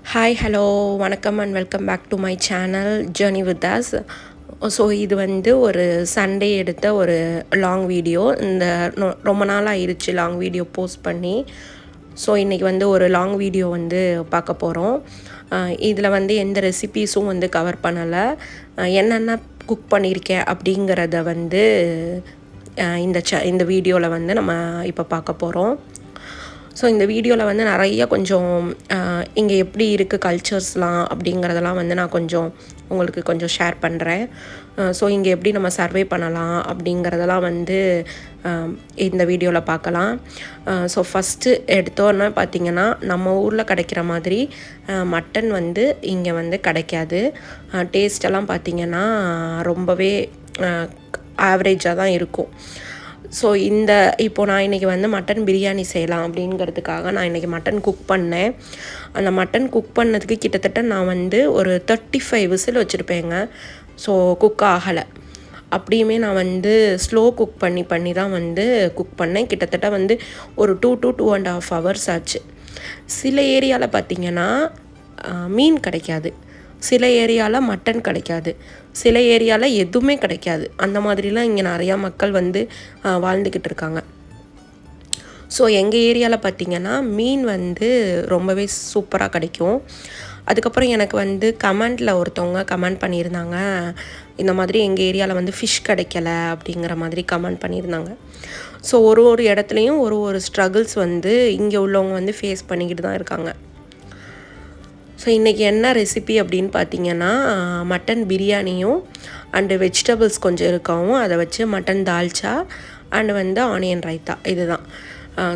Hi hello வணக்கம் and welcome back to my channel journey with us. So இது வந்து ஒரு சண்டே எடுத்த ஒரு லாங் வீடியோ. இந்த ரொம்ப நாள் ஆயிடுச்சு லாங் வீடியோ போஸ்ட் பண்ணி. ஸோ இன்றைக்கி வந்து ஒரு லாங் வீடியோ வந்து பார்க்க போகிறோம். இதில் வந்து எந்த ரெசிபீஸும் வந்து கவர் பண்ணலை. என்னென்ன குக் பண்ணியிருக்கேன் அப்படிங்கிறத வந்து இந்த வீடியோவில் வந்து நம்ம இப்போ பார்க்க போகிறோம். ஸோ இந்த வீடியோவில் வந்து நிறைய கொஞ்சம் இங்கே எப்படி இருக்குது கல்ச்சர்ஸ்லாம் அப்படிங்கிறதெல்லாம் வந்து நான் கொஞ்சம் உங்களுக்கு கொஞ்சம் ஷேர் பண்ணுறேன். ஸோ இங்கே எப்படி நம்ம சர்வே பண்ணலாம் அப்படிங்கிறதெல்லாம் வந்து இந்த வீடியோவில் பார்க்கலாம். ஸோ ஃபஸ்ட்டு எடுத்தோன்னா பார்த்திங்கன்னா நம்ம ஊரில் கிடைக்கிற மாதிரி மட்டன் வந்து இங்கே வந்து கிடைக்காது. டேஸ்டெல்லாம் பார்த்திங்கன்னா ரொம்பவே ஆவரேஜாக தான் இருக்கும். ஸோ இப்போது நான் இன்றைக்கி வந்து மட்டன் பிரியாணி செய்யலாம் அப்படிங்கிறதுக்காக நான் இன்றைக்கி மட்டன் குக் பண்ணேன். அந்த மட்டன் குக் பண்ணதுக்கு கிட்டத்தட்ட நான் வந்து ஒரு 35 விசில் வச்சுருப்பேங்க. ஸோ குக் ஆகலை. அப்படியுமே நான் வந்து ஸ்லோ குக் பண்ணி தான் வந்து குக் பண்ணேன். கிட்டத்தட்ட வந்து ஒரு 2 to 2.5 hours ஆச்சு. சில ஏரியாவில் பார்த்திங்கன்னா மீன் கிடைக்காது, சில ஏரியாவில் மட்டன் கிடைக்காது, சில ஏரியாவில் எதுவுமே கிடைக்காது. அந்த மாதிரிலாம் இங்கே நிறையா மக்கள் வந்து வாழ்ந்துக்கிட்டு இருக்காங்க. ஸோ எங்கள் ஏரியாவில் பார்த்திங்கன்னா மீன் வந்து ரொம்பவே சூப்பராக கிடைக்கும். அதுக்கப்புறம் எனக்கு வந்து கமெண்டில் ஒருத்தவங்க கமெண்ட் பண்ணியிருந்தாங்க, இந்த மாதிரி எங்கள் ஏரியாவில் வந்து ஃபிஷ் கிடைக்கல அப்படிங்கிற மாதிரி கமெண்ட் பண்ணியிருந்தாங்க. ஸோ ஒரு இடத்துலையும் ஒரு ஸ்ட்ரகிள்ஸ் வந்து இங்கே உள்ளவங்க வந்து ஃபேஸ் பண்ணிக்கிட்டு தான் இருக்காங்க. ஸோ இன்றைக்கி என்ன ரெசிபி அப்படின்னு பார்த்தீங்கன்னா, மட்டன் பிரியாணியும் அண்டு வெஜிடபிள்ஸ் கொஞ்சம் இருக்கவும் அதை வச்சு மட்டன் தால்ச்சா அண்டு வந்து ஆனியன் ரைத்தா. இதுதான்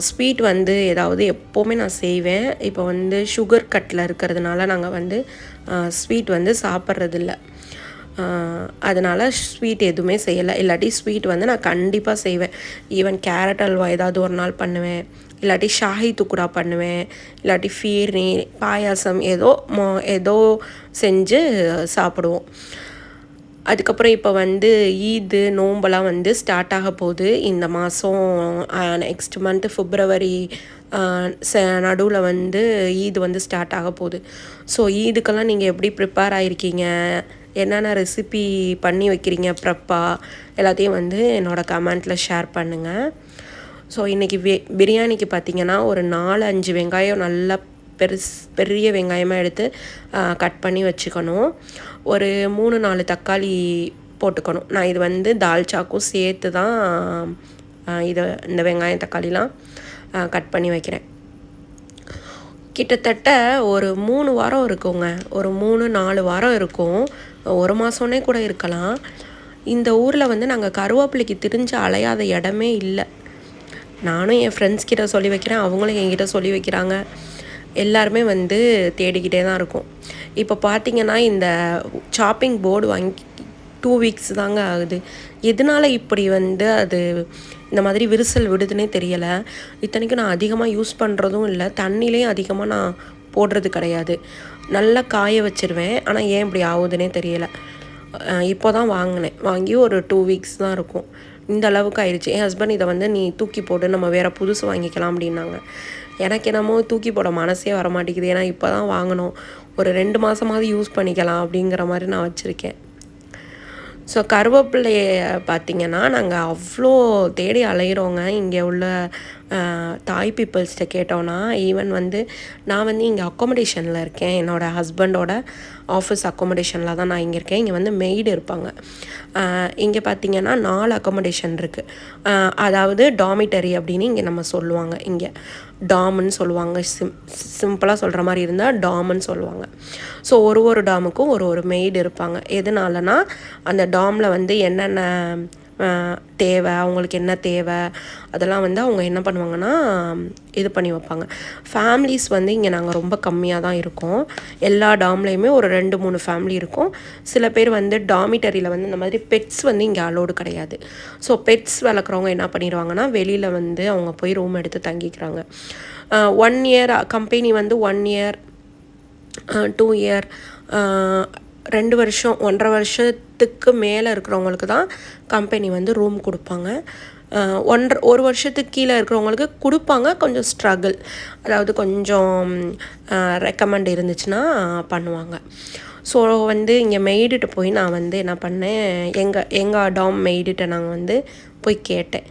ஸ்வீட் வந்து ஏதாவது எப்போவுமே நான் செய்வேன். இப்போ வந்து சுகர் கட்டில் இருக்கிறதுனால நாங்கள் வந்து ஸ்வீட் வந்து சாப்பிட்றதில்ல. அதனால் ஸ்வீட் எதுவுமே செய்யலை. இல்லாட்டி ஸ்வீட் வந்து நான் கண்டிப்பாக செய்வேன். ஈவன் கேரட் அல்வா ஏதாவது ஒரு நாள் பண்ணுவேன், இல்லாட்டி ஷாஹி துக்குடா பண்ணுவேன், இல்லாட்டி ஃபீர்னி பாயாசம் ஏதோ செஞ்சு சாப்பிடுவோம். அதுக்கப்புறம் இப்போ வந்து ஈது நோம்பெல்லாம் வந்து ஸ்டார்ட் ஆக போகுது இந்த மாதம். நெக்ஸ்ட் மந்த்து February நடுவில் வந்து ஈது வந்து ஸ்டார்ட் ஆக போகுது. ஸோ ஈதுக்கெல்லாம் நீங்கள் எப்படி ப்ரிப்பேர் ஆகிருக்கீங்க, என்னென்ன ரெசிபி பண்ணி வைக்கிறீங்க ப்ரெப்பாக, எல்லாத்தையும் வந்து என்னோடய கமெண்ட்டில் ஷேர் பண்ணுங்கள். ஸோ இன்றைக்கி பிரியாணிக்கு பார்த்திங்கன்னா ஒரு 4-5 வெங்காயம் நல்லா பெரிய வெங்காயமாக எடுத்து கட் பண்ணி வச்சுக்கணும். ஒரு 3-4 தக்காளி போட்டுக்கணும். நான் இது வந்து தால்ச்சாக்கும் சேர்த்து தான் இந்த வெங்காயம் தக்காளிலாம் கட் பண்ணி வைக்கிறேன். கிட்டத்தட்ட ஒரு 3 வாரம் இருக்குங்க, ஒரு 3-4 வாரம் இருக்கும், ஒரு மாதம்னே கூட இருக்கலாம். இந்த ஊரில் வந்து நாங்கள் கருவேப்பிலைக்கு திரிஞ்சு அலையாத இடமே இல்லை. நானும் என் ஃப்ரெண்ட்ஸ் கிட்ட சொல்லி வைக்கிறேன், அவங்களும் என்கிட்ட சொல்லி வைக்கிறாங்க. எல்லாருமே வந்து தேடிக்கிட்டே தான் இருக்கும். இப்போ பார்த்திங்கன்னா இந்த சாப்பிங் போர்டு வாங்கி 2 weeks தாங்க ஆகுது. எதனால் இப்படி வந்து அது இந்த மாதிரி விரிசல் விடுதுன்னே தெரியலை. இத்தனைக்கும் நான் அதிகமாக யூஸ் பண்ணுறதும் இல்லை, தண்ணிலையும் அதிகமாக நான் போடுறது கிடையாது. நல்லா காய வச்சிருவேன். ஆனால் ஏன் இப்படி ஆகுதுன்னே தெரியலை. இப்போ தான் வாங்கி ஒரு 2 weeks தான் இருக்கும். இந்த அளவுக்கு ஆயிடுச்சு. என் ஹஸ்பண்ட் இதை வந்து நீ தூக்கி போட்டு நம்ம வேறு புதுசு வாங்கிக்கலாம் அப்படின்னாங்க. எனக்கு என்னமோ தூக்கி போட மனசே வர மாட்டேங்குது. ஏன்னா இப்போ தான் வாங்கினோம், ஒரு 2 மாதமாவது யூஸ் பண்ணிக்கலாம் அப்படிங்கிற மாதிரி நான் வச்சுருக்கேன். ஸோ கருவேப்பிலையை பார்த்திங்கன்னா நாங்கள் அவ்வளோ தேடி அலையிறோங்க. இங்கே உள்ள தாய் பீப்புள்ஸ்கிட்ட கேட்டோன்னா, ஈவன் வந்து நான் வந்து இங்கே அக்காமடேஷனில் இருக்கேன், என்னோடய ஹஸ்பண்டோட ஆஃபீஸ் அக்காமடேஷனில் தான் நான் இங்கே இருக்கேன். இங்கே வந்து மெய்டு இருப்பாங்க. இங்கே பார்த்திங்கன்னா 4 அக்காமடேஷன் இருக்குது. அதாவது டாமிட்டரி அப்படின்னு இங்கே நம்ம சொல்லுவாங்க. இங்கே டாம்னு சொல்லுவாங்க. சிம்பிளாக சொல்கிற மாதிரி இருந்தால் டாம்னு சொல்லுவாங்க. ஸோ ஒரு டாமுக்கும் ஒரு மெய்டு இருப்பாங்க. எதனாலனா அந்த டாமில் வந்து என்னென்ன தேவை, அவங்களுக்கு என்ன தேவை, அதெல்லாம் வந்து அவங்க என்ன பண்ணுவாங்கன்னா இது பண்ணி வைப்பாங்க. ஃபேமிலிஸ் வந்து இங்கே நாங்கள் ரொம்ப கம்மியாக தான் இருக்கோம். எல்லா டாம்லேயுமே ஒரு 2-3 ஃபேமிலி இருக்கும். சில பேர் வந்து டாமிட்டரியில் வந்து இந்த மாதிரி பெட்ஸ் வந்து இங்கே அலோடு கிடையாது. ஸோ பெட்ஸ் வளர்க்குறவங்க என்ன பண்ணிடுவாங்கன்னா வெளியில் வந்து அவங்க போய் ரூம் எடுத்து தங்கிக்கிறாங்க. 1 year கம்பெனி வந்து 1 year 2 year 2 வருஷம் 1.5 வருஷத்துக்கு மேலே இருக்கிறவங்களுக்கு தான் கம்பெனி வந்து ரூம் கொடுப்பாங்க. ஒரு வருஷத்துக்கு கீழே இருக்கிறவங்களுக்கு கொடுப்பாங்க. கொஞ்சம் ஸ்ட்ரகிள், அதாவது கொஞ்சம் ரெக்கமெண்ட் இருந்துச்சுன்னா பண்ணுவாங்க. ஸோ வந்து இங்கே மெய்டுகிட்ட போய் நான் வந்து என்ன பண்ணேன், எங்கள் டாம் மெய்டுகிட்ட நாங்கள் வந்து போய் கேட்டேன்.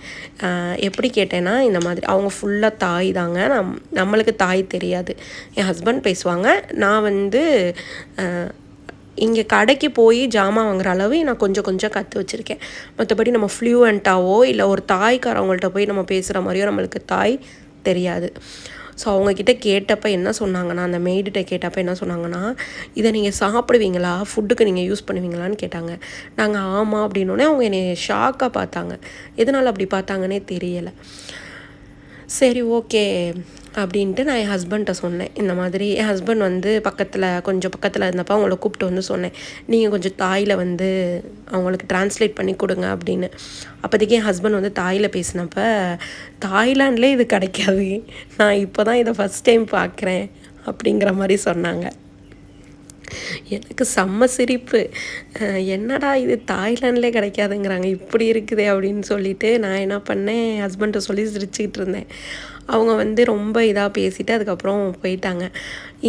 எப்படி கேட்டேன்னா, இந்த மாதிரி அவங்க ஃபுல்லாக தாய் தாங்க, நம்மளுக்கு தாய் தெரியாது. என் ஹஸ்பண்ட் பேசுவாங்க. நான் வந்து இங்கே கடைக்கு போய் ஜாமான் வாங்குற அளவு நான் கொஞ்சம் கொஞ்சம் கற்று வச்சுருக்கேன். மற்றபடி நம்ம ஃப்ளூவெண்ட்டாவோ இல்லை ஒரு தாய்க்காரவங்கள்ட்ட போய் நம்ம பேசுகிற மாதிரியோ நம்மளுக்கு தாய் தெரியாது. ஸோ அவங்கக்கிட்ட கேட்டப்போ என்ன சொன்னாங்கன்னா, அந்த மெய்டுகிட்ட கேட்டப்போ என்ன சொன்னாங்கன்னா, இதை நீங்கள் சாப்பிடுவீங்களா, ஃபுட்டுக்கு நீங்கள் யூஸ் பண்ணுவீங்களான்னு கேட்டாங்க. நாங்கள் ஆமாம் அப்படின்னோடனே அவங்க என்னை ஷாக்காக பார்த்தாங்க. எதனால் அப்படி பார்த்தாங்கன்னே தெரியலை. சரி ஓகே அப்படின்ட்டு நான் என் ஹஸ்பண்ட்டை சொன்னேன். இந்த மாதிரி என் ஹஸ்பண்ட் வந்து கொஞ்சம் பக்கத்தில் இருந்தப்போ அவங்கள கூப்பிட்டு வந்து சொன்னேன், நீங்கள் கொஞ்சம் தாயில் வந்து அவங்களுக்கு ட்ரான்ஸ்லேட் பண்ணி கொடுங்க அப்படின்னு. அப்போதைக்கு என் ஹஸ்பண்ட் வந்து தாயில் பேசினப்ப, தாய்லாண்ட்லேயே இது கிடைக்காது, நான் இப்போ தான் இதை ஃபஸ்ட் டைம் பார்க்குறேன் அப்படிங்கிற மாதிரி சொன்னாங்க. எனக்கு செம்ம சிரிப்பு. என்னடா இது தாய்லாண்ட்லேயே கிடைக்காதுங்கிறாங்க, இப்படி இருக்குதே அப்படின்னு சொல்லிட்டு நான் என்ன பண்ணேன், ஹஸ்பண்ட்டை சொல்லி சிரிச்சுக்கிட்டு இருந்தேன். அவங்க வந்து ரொம்ப இதாக பேசிவிட்டு அதுக்கப்புறம் போயிட்டாங்க.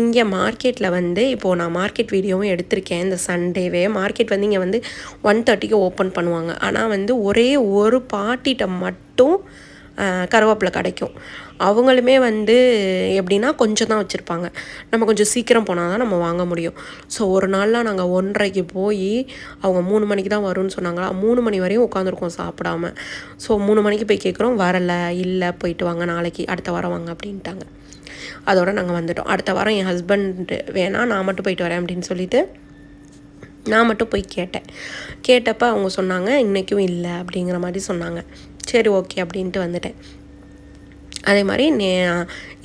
இங்கே மார்க்கெட்டில் வந்து இப்போது நான் மார்க்கெட் வீடியோவும் எடுத்திருக்கேன். இந்த சண்டேவே மார்க்கெட் வந்து இங்கே வந்து 1:30க்கு ஓப்பன் பண்ணுவாங்க. ஆனால் வந்து ஒரே ஒரு பாட்டிகிட்ட மட்டும் கருவேப்பிலை கிடைக்கும். அவங்களுமே வந்து எப்படின்னா கொஞ்சம் தான் வச்சுருப்பாங்க. நம்ம கொஞ்சம் சீக்கிரம் போனால் தான் நம்ம வாங்க முடியும். ஸோ ஒரு நாள்லாம் நாங்கள் 1:30க்கு போய் அவங்க 3 மணிக்கு தான் வரும்னு சொன்னாங்களா, 3 மணி வரையும் உட்காந்துருக்கோம் சாப்பிடாம. ஸோ 3 மணிக்கு போய் கேட்குறோம், வரலை, இல்லை போயிட்டு வாங்க, நாளைக்கு அடுத்த வாரம் வாங்க அப்படின்ட்டாங்க. அதோட நாங்கள் வந்துட்டோம். அடுத்த வாரம் என் ஹஸ்பண்ட் வேணாம், நான் மட்டும் போயிட்டு வரேன் அப்படின்னு சொல்லிட்டு நான் மட்டும் போய் கேட்டப்போ அவங்க சொன்னாங்க இன்றைக்கும் இல்லை அப்படிங்கிற மாதிரி சொன்னாங்க. சரி ஓகே அப்படின்ட்டு வந்துட்டேன். அதே மாதிரி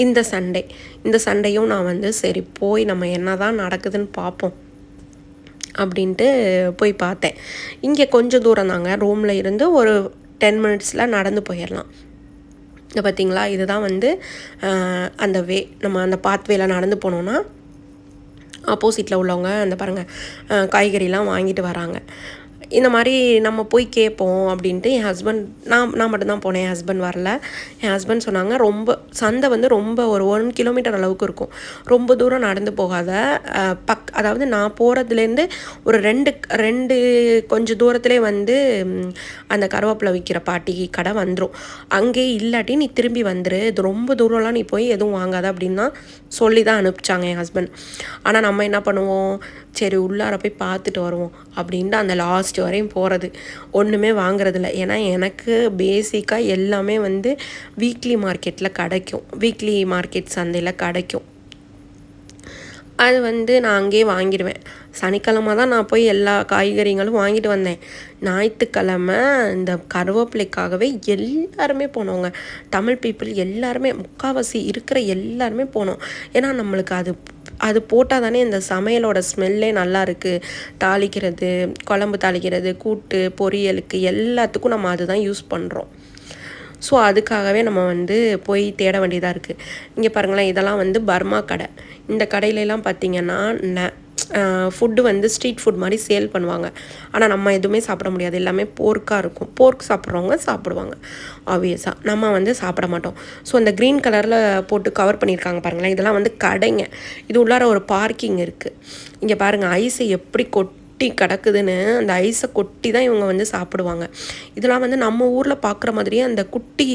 இந்த சண்டேயும் நான் வந்து சரி போய் நம்ம என்ன தான் நடக்குதுன்னு பார்ப்போம் அப்படின்ட்டு போய் பார்த்தேன். இங்கே கொஞ்சம் தூரம் தாங்க, ரூமில் இருந்து ஒரு 10 மினிட்ஸில் நடந்து போயிடலாம். இதை பார்த்திங்களா, இதுதான் வந்து அந்த நம்ம அந்த பாத்வேல நடந்து போனோன்னா ஆப்போசிட்டில் உள்ளவங்க அந்த பாருங்கள் காய்கறிலாம் வாங்கிட்டு வராங்க. இந்த மாதிரி நம்ம போய் கேட்போம் அப்படின்ட்டு என் ஹஸ்பண்ட், நான் மட்டும்தான் போனேன், என் ஹஸ்பண்ட் வரல. என் ஹஸ்பண்ட் சொன்னாங்க சந்தை வந்து ரொம்ப ஒரு 1 கிலோமீட்டர் அளவுக்கு இருக்கும், ரொம்ப தூரம் நடந்து போகாத, அதாவது நான் போகிறதுலேருந்து ஒரு ரெண்டு கொஞ்சம் தூரத்துலேயே வந்து அந்த கருவேப்பிலை விற்கிற பாட்டி கடை வந்துடும். அங்கே இல்லாட்டி நீ திரும்பி வந்துரு, இது ரொம்ப தூரம்லாம் நீ போய் எதுவும் வாங்காத அப்படின்னு தான் சொல்லி தான் அனுப்பிச்சாங்க என் ஹஸ்பண்ட். ஆனால் நம்ம என்ன பண்ணுவோம், சரி உள்ளார போய் பார்த்துட்டு வருவோம் அப்படின்ட்டு அந்த லாஸ்ட் வரையும் போகிறது, ஒன்றுமே வாங்குறதில்ல. ஏன்னா எனக்கு பேசிக்காக எல்லாமே வந்து வீக்லி மார்க்கெட்டில் கிடைக்கும், வீக்லி மார்க்கெட் சந்தையில் கிடைக்கும். அது வந்து நான் அங்கேயே வாங்கிடுவேன். சனிக்கிழமை தான் நான் போய் எல்லா காய்கறிகளும் வாங்கிட்டு வந்தேன். ஞாயிற்றுக்கிழமை இந்த கருவேப்பிலைக்காகவே எல்லாருமே போனோங்க. தமிழ் பீப்புள் எல்லாருமே, முக்கால்வாசி இருக்கிற எல்லாருமே போனோம். ஏன்னா நம்மளுக்கு அது போட்டால் தானே இந்த சமையலோட ஸ்மெல்லே நல்லா இருக்குது. தாளிக்கிறது, குழம்பு தாளிக்கிறது, கூட்டு பொரியலுக்கு எல்லாத்துக்கும் நம்ம அதுதான் யூஸ் பண்ணுறோம். ஸோ அதுக்காகவே நம்ம வந்து போய் தேட வேண்டியதாக இருக்குது. இங்கே பாருங்களேன், இதெல்லாம் வந்து பர்மா கடை. இந்த கடையிலலாம் பார்த்திங்கன்னா ஃபுட்டு வந்து ஸ்ட்ரீட் ஃபுட் மாதிரி சேல் பண்ணுவாங்க. ஆனால் நம்ம எதுவுமே சாப்பிட முடியாது, எல்லாமே போர்க்காக இருக்கும். போர்க் சாப்பிட்றவங்க சாப்பிடுவாங்க, ஆப்வியஸாக. நம்ம வந்து சாப்பிட மாட்டோம். ஸோ அந்த க்ரீன் கலரில் போட்டு கவர் பண்ணியிருக்காங்க பாருங்களேன், இதெல்லாம் வந்து கடைங்க. இது உள்ளார ஒரு பார்க்கிங் இருக்குது. இங்கே பாருங்கள் ஐஸை எப்படி கிடக்குதுன்னு, அந்த ஐஸை கொட்டி தான் இவங்க வந்து சாப்பிடுவாங்க. இதெல்லாம் வந்து நம்ம ஊரில் பார்க்குற மாதிரியே அந்த குட்டி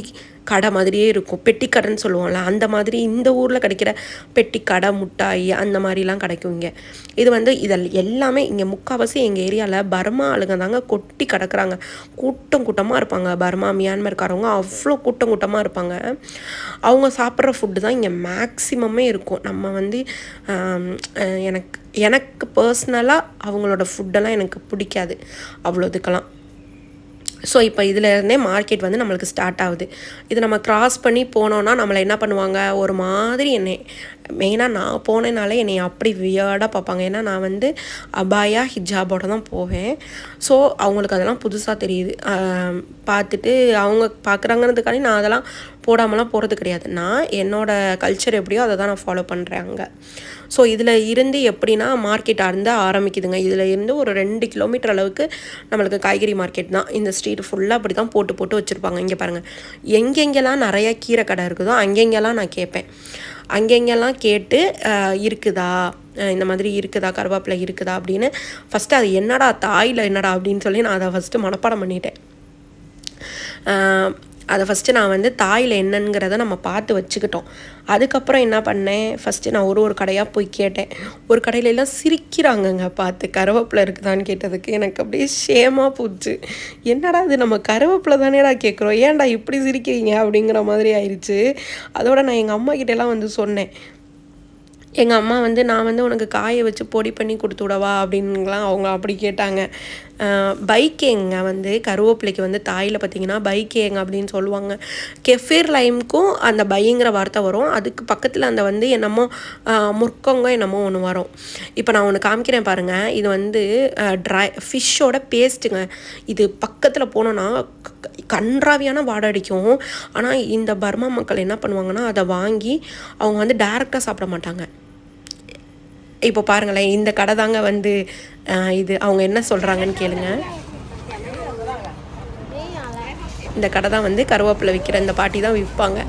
கடை மாதிரியே இருக்கும், பெட்டி கடைன்னு சொல்லுவோம்ல, அந்த மாதிரி இந்த ஊரில் கிடைக்கிற பெட்டி கடை, முட்டாய் அந்த மாதிரிலாம் கிடைக்கும் இங்கே. இது வந்து எல்லாமே இங்கே முக்கால்வாசி எங்கள் ஏரியாவில் பர்மா ஆளுங்க தாங்க கொட்டி கிடக்குறாங்க. கூட்டமாக இருப்பாங்க. பர்மா மியான்மர்காரவங்க அவ்வளோ கூட்டமாக இருப்பாங்க. அவங்க சாப்பிட்ற ஃபுட்டு தான் இங்கே மேக்ஸிமமே இருக்கும். நம்ம வந்து எனக்கு பர்சனலாக அவங்களோட ஃபுட்டெல்லாம் எனக்கு பிடிக்காது அவ்வளோதுக்கெல்லாம். ஸோ இப்போ இதிலேருந்தே மார்க்கெட் வந்து நம்மளுக்கு ஸ்டார்ட் ஆகுது. இது நம்ம க்ராஸ் பண்ணி போனோன்னா நம்மளை என்ன பண்ணுவாங்க, ஒரு மாதிரி மெயினாக நான் போனேனாலே என்னை அப்படி வியர்டாக பார்ப்பாங்க. ஏன்னா நான் வந்து அபாயா ஹிஜாபோட தான் போவேன். ஸோ அவங்களுக்கு அதெல்லாம் புதுசாக தெரியுது. பார்த்துட்டு அவங்க பார்க்குறாங்கன்றதுக்காண்டி நான் அதெல்லாம் போடாமலாம் போகிறது கிடையாது. நான் என்னோடய கல்ச்சர் எப்படியோ அதை தான் நான் ஃபாலோ பண்ணுறேன் அங்கே. ஸோ இதில் இருந்து எப்படின்னா மார்க்கெட் அருந்து ஆரம்பிக்குதுங்க. இதில் இருந்து ஒரு 2 கிலோமீட்டர் அளவுக்கு நம்மளுக்கு காய்கறி மார்க்கெட் தான். இந்த ஸ்ட்ரீட் ஃபுல்லாக அப்படி தான் போட்டு போட்டு வச்சுருப்பாங்க. இங்கே பாருங்கள், எங்கெங்கெல்லாம் நிறையா கீரை கடை இருக்குதோ அங்கெங்கெல்லாம் நான் கேட்பேன். அங்கெங்கெல்லாம் கேட்டு இருக்குதா, இந்த மாதிரி இருக்குதா, கருவேப்பிலை இருக்குதா அப்படின்னு ஃபஸ்ட்டு அது என்னடா தாயில் என்னடா அப்படின்னு சொல்லி நான் அதை ஃபஸ்ட்டு மனப்பாடம் பண்ணிட்டேன். அதை ஃபஸ்ட்டு நான் வந்து தாயில் என்னங்கிறத நம்ம பார்த்து வச்சுக்கிட்டோம். அதுக்கப்புறம் என்ன பண்ணேன், ஃபஸ்ட்டு நான் ஒரு கடையாக போய் கேட்டேன். ஒரு கடையிலெல்லாம் சிரிக்கிறாங்கங்க பார்த்து, கருவேப்பிலை இருக்குதான்னு கேட்டதுக்கு எனக்கு அப்படியே ஷேமாக போச்சு. என்னடா இது நம்ம கருவேப்பிலை தானேடா கேட்குறோம், ஏன்டா இப்படி சிரிக்கிறீங்க அப்படிங்கிற மாதிரி ஆயிடுச்சு. அதோட நான் எங்கள் அம்மா கிட்டேலாம் வந்து சொன்னேன். எங்கள் அம்மா வந்து நான் வந்து உனக்கு காய வச்சு பொடி பண்ணி கொடுத்து விடவா அப்படின்லாம் அவங்க அப்படி கேட்டாங்க. பைக்கேங்க வந்து கருவேப்பிலைக்கு வந்து தாயில் பார்த்திங்கன்னா பைக்கேங்க அப்படின்னு சொல்லுவாங்க. கெஃபீர் லைமுக்கும் அந்த பைங்கிற வார்த்தை வரும். அதுக்கு பக்கத்தில் அந்த வந்து என்னமோ முற்கங்க என்னமோ ஒன்று வரும். இப்போ நான் ஒன்று காமிக்கிறேன் பாருங்கள். இது வந்து ட்ரை ஃபிஷ்ஷோட பேஸ்ட்டுங்க. இது பக்கத்தில் போனோன்னா கன்றாவியான வாடை அடிக்கும். ஆனால் இந்த பர்மா மக்கள் என்ன பண்ணுவாங்கன்னா அதை வாங்கி அவங்க வந்து டைரெக்டாக சாப்பிட மாட்டாங்க. இப்போ பாருங்களேன், இந்த கடை தாங்க வந்து இது அவங்க என்ன சொல்கிறாங்கன்னு கேளுங்க. இந்த கடை தான் வந்து கருவேப்பிலை விற்கிற இந்த பாட்டி தான் விற்பாங்க.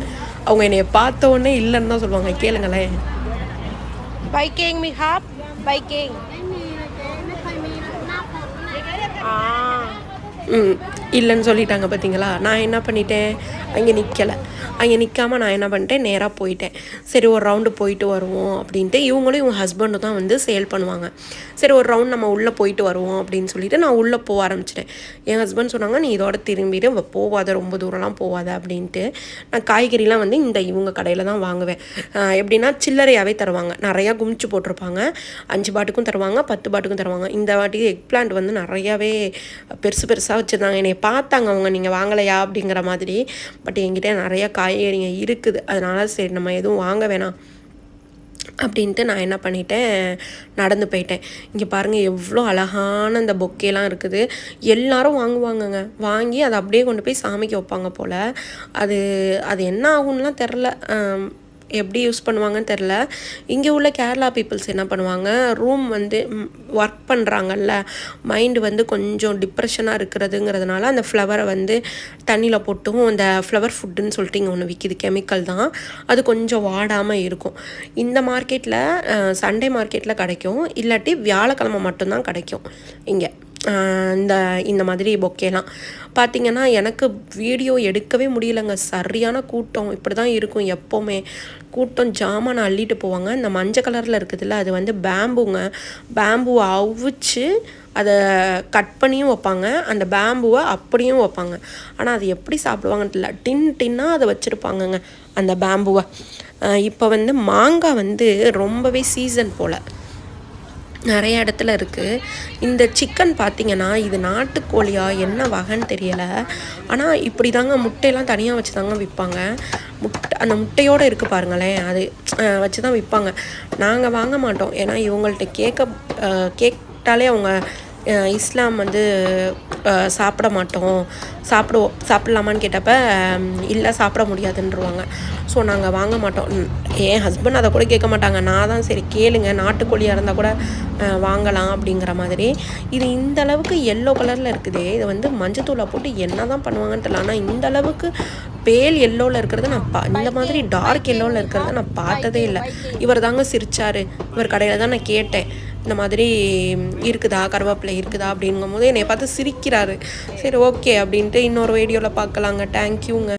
அவங்க என்னைய பார்த்த உடனே இல்லைன்னு தான் சொல்லுவாங்க. கேளுங்களேன். பைக்கிங் மீ ஹாப் பைக்கிங் இல்லைன்னு சொல்லிட்டாங்க பார்த்தீங்களா. நான் என்ன பண்ணிட்டேன், அங்கே நிற்கலை. அங்கே நிற்காமல் நான் என்ன பண்ணிட்டேன், நேராக போயிட்டேன். சரி ஒரு ரவுண்டு போயிட்டு வருவோம் அப்படின்ட்டு. இவங்களும் இவங்க ஹஸ்பண்டும் தான் வந்து சேல் பண்ணுவாங்க. சரி ஒரு ரவுண்ட் நம்ம உள்ளே போயிட்டு வருவோம் அப்படின்னு சொல்லிட்டு நான் உள்ளே போக ஆரம்பிச்சிட்டேன். என் ஹஸ்பண்ட் சொன்னாங்க, நீ இதோட திரும்பிட்டு போவாத, ரொம்ப தூரம்லாம் போவாத அப்படின்ட்டு. நான் காய்கறிலாம் வந்து இவங்க கடையில் தான் வாங்குவேன். எப்படின்னா சில்லறையாகவே தருவாங்க. நிறையா குமிச்சு போட்டிருப்பாங்க. 5 பாட்டுக்கும் தருவாங்க, 10 பாட்டுக்கும் தருவாங்க. இந்த வாட்டி எக் பிளான்ட் வந்து நிறையாவே பெருசாக வச்சுருந்தாங்க. என்னை பார்த்தாங்க அவங்க, நீங்கள் வாங்கலையா அப்படிங்கிற மாதிரி. பட் என்கிட்ட நிறையா காய்கறிங்க இருக்குது. அதனால் சரி நம்ம எதுவும் வாங்க வேணாம் அப்படின்ட்டு நான் என்ன பண்ணிட்டேன், நடந்து போயிட்டேன். இங்கே பாருங்கள் எவ்வளோ அழகான இந்த பொக்கேலாம் இருக்குது. எல்லோரும் வாங்குவாங்கங்க. வாங்கி அதை அப்படியே கொண்டு போய் சாமிக்கு வைப்பாங்க போல். அது என்ன ஆகும்லாம் தெரில, எப்படி யூஸ் பண்ணுவாங்கன்னு தெரில. இங்கே உள்ள கேரளா பீப்புள்ஸ் என்ன பண்ணுவாங்க, ரூம் வந்து ஒர்க் பண்ணுறாங்கல்ல, மைண்டு வந்து கொஞ்சம் டிப்ரெஷனாக இருக்கிறதுங்கிறதுனால அந்த ஃப்ளவரை வந்து தண்ணியில் போட்டும், அந்த ஃப்ளவர் ஃபுட்டுன்னு சொல்லிட்டு இங்கே ஒன்று விற்கிது, கெமிக்கல் தான். அது கொஞ்சம் வாடாமல் இருக்கும். இந்த மார்க்கெட்டில் சண்டே மார்க்கெட்டில் கிடைக்கும், இல்லாட்டி வியாழக்கிழமை மட்டும்தான் கிடைக்கும் இங்கே. இந்த மாதிரி பொக்கேலாம் பார்த்திங்கன்னா எனக்கு வீடியோ எடுக்கவே முடியலைங்க. சரியான கூட்டம். இப்படி தான் இருக்கும் எப்போவுமே. கூட்டம் ஜாமான் அள்ளிட்டு போவாங்க. இந்த மஞ்சள் கலரில் இருக்குதுல்ல, அது வந்து பேம்புவை அவிச்சு அதை கட் பண்ணியும் வைப்பாங்க, அந்த பேம்புவை அப்படியும் வைப்பாங்க. ஆனால் அது எப்படி சாப்பிடுவாங்கன்னு தெரியல. டின்னாக அதை வச்சுருப்பாங்கங்க அந்த பேம்புவை. இப்போ வந்து மாங்காய் வந்து ரொம்பவே சீசன் போல் நிறைய இடத்துல இருக்குது. இந்த சிக்கன் பார்த்திங்கன்னா இது நாட்டுக்கோழியா என்ன வகைன்னு தெரியலை. ஆனால் இப்படி தாங்க முட்டையெல்லாம் தனியாக வச்சு தாங்க விற்பாங்க. அந்த முட்டையோடு இருக்குது பாருங்களேன், அது வச்சு தான் விற்பாங்க. நாங்கள் வாங்க மாட்டோம். ஏன்னா இவங்கள்ட்ட கேட்டாலே அவங்க இஸ்லாம் வந்து சாப்பிட மாட்டோம், சாப்பிடலாமான்னு கேட்டப்ப இல்லை சாப்பிட முடியாதுன்றவாங்க. ஸோ நாங்கள் வாங்க மாட்டோம். என் ஹஸ்பண்ட் அதை கூட கேட்க மாட்டாங்க. நான் தான் சரி கேளுங்க, நாட்டுக்கோழியாக இருந்தால் கூட வாங்கலாம் அப்படிங்கிற மாதிரி. இது இந்த அளவுக்கு எல்லோ கலரில் இருக்குது. இதை வந்து மஞ்சத்தூளை போட்டு என்ன தான் பண்ணுவாங்கன்னு தெரியல. ஆனால் இந்த அளவுக்கு பேல் எல்லோவில் இருக்கிறத இந்த மாதிரி டார்க் எல்லோவில் இருக்கிறத நான் பார்த்ததே இல்லை. இவர் தாங்க சிரிச்சார். இவர் கடையில் தான் நான் கேட்டேன், இந்த மாதிரி இருக்குதா, கருவேப்பிலை இருக்குதா அப்படிங்கும் போது என்னை பார்த்து சிரிக்கிறாரு. சரி ஓகே அப்படின்ட்டு இன்னொரு வீடியோவில் பார்க்கலாங்க. தேங்க்யூங்க.